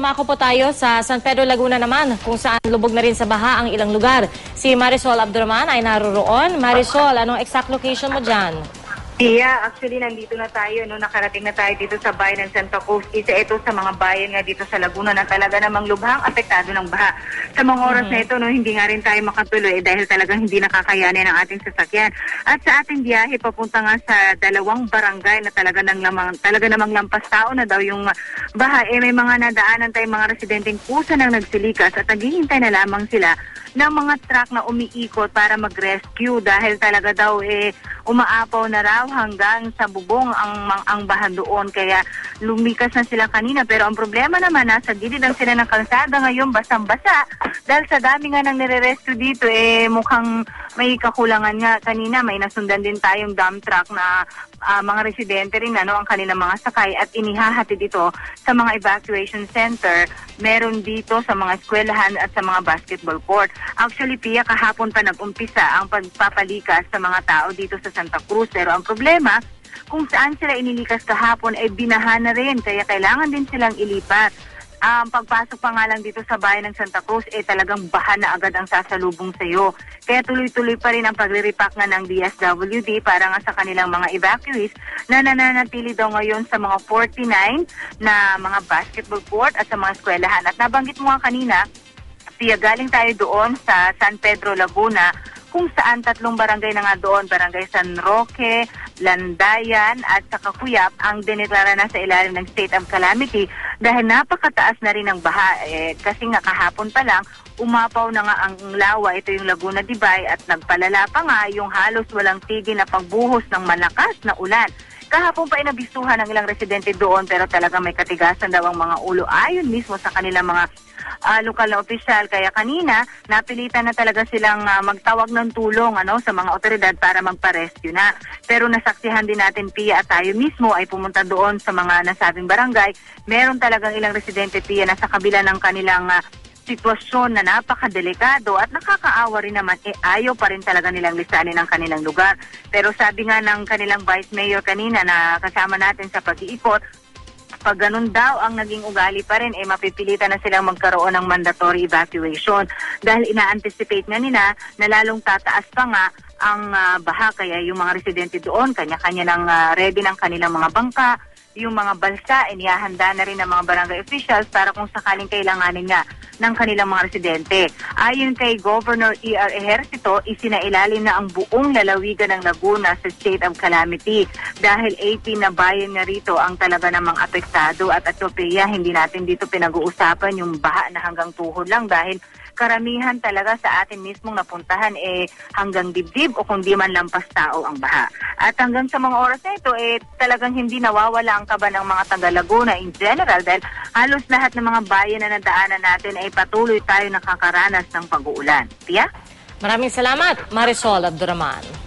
Tumako po tayo sa San Pedro, Laguna naman, kung saan lubog na rin sa baha ang ilang lugar. Si Marisol Abdurman ay naroroon. Marisol, anong exact location mo dyan? Yeah, actually nandito na tayo, nakarating na tayo dito sa bayan ng Santa Cruz. Isa ito sa mga bayan nga dito sa Laguna na talaga namang lubhang apektado ng baha. Sa mga oras na ito, hindi nga rin tayo makatuloy dahil talagang hindi nakakayanin ang ating sasakyan. At sa ating biyahe, papunta nga sa dalawang barangay na talaga namang lampas tao na daw yung baha. May mga nadaanan tayong mga residenteng kusa nang nagsilikas at naghihintay na lamang sila ng mga truck na umiikot para mag-rescue dahil talaga daw umaapaw na raw hanggang sa bubong ang baha doon. Kaya lumikas na sila kanina, pero ang problema naman nasa gilid lang sila ng kalsada ngayon, basang-basa dahil sa dami nga nang nire-rescue dito mukhang may kakulangan nga. Kanina may nasundan din tayong dump truck na mga residente rin ang kanilang mga sakay at inihahatid ito sa mga evacuation center. Meron dito sa mga eskwelahan at sa mga basketball court. Actually, Pia, kahapon pa nag-umpisa ang pagpapalikas sa mga tao dito sa Santa Cruz. Pero ang problema, kung saan sila inilikas kahapon ay binaha na rin. Kaya kailangan din silang ilipat. Pagpasok pa nga lang dito sa bayan ng Santa Cruz, talagang baha na agad ang sasalubong sa iyo. Kaya tuloy-tuloy pa rin ang pagre-repack nga ng DSWD para nga sa kanilang mga evacuees na nananatili daw ngayon sa mga 49 na mga basketball court at sa mga eskwelahan. At nabanggit mo nga kanina, Pia, galing tayo doon sa San Pedro, Laguna, kung saan 3 barangay na nga doon, Barangay San Roque, Landayan at Kakuyap ang dineklara na sa ilalim ng state of calamity dahil napakataas na rin ang baha. Kasi nga kahapon pa lang, umapaw na nga ang lawa, ito yung Laguna Dibay, at nagpalala pa nga yung halos walang tigil na pagbuhos ng malakas na ulan. Kahapon pa inabisuhan ng ilang residente doon pero talagang may katigasan daw ang mga ulo ayon mismo sa kanilang mga lokal na opisyal. Kaya kanina, napilitan na talaga silang magtawag ng tulong sa mga otoridad para magpa-rescue na. Pero nasaksihan din natin, Pia, at tayo mismo ay pumunta doon sa mga nasabing barangay. Meron talagang ilang residente, Pia, na sa kabila ng kanilang sitwasyon na napakadelikado at nakakaawa rin naman, ayaw pa rin talaga nilang lisanin ang kanilang lugar. Pero sabi nga ng kanilang Vice Mayor kanina na kasama natin sa pag-iikot, pag ganun daw ang naging ugali pa rin, mapipilitan na silang magkaroon ng mandatory evacuation dahil ina-anticipate nga nila na lalong tataas pa nga ang baha. Kaya yung mga residente doon, kanya-kanya ng ready ng kanilang mga bangka, yung mga balsa, inihahanda na rin ng mga barangay officials para kung sakaling kailanganin nga ng kanilang mga residente. Ayon kay Governor E.R. Ejercito, isinailalim na ang buong lalawigan ng Laguna sa state of calamity dahil 18 na bayan nga rito ang talaga namang apektado. At Atopia, hindi natin dito pinag-uusapan yung baha na hanggang tuhod lang dahil karamihan talaga sa atin mismong napuntahan hanggang dibdib o kundi man lampas tao ang baha. At hanggang sa mga oras na ito talagang hindi nawawala ang kaba ng mga taga Laguna in general dahil halos lahat ng mga bayan na nadaanan natin ay patuloy tayo nakakaranas ng pag-uulan. Pia? Maraming salamat, Marisol Abdurman.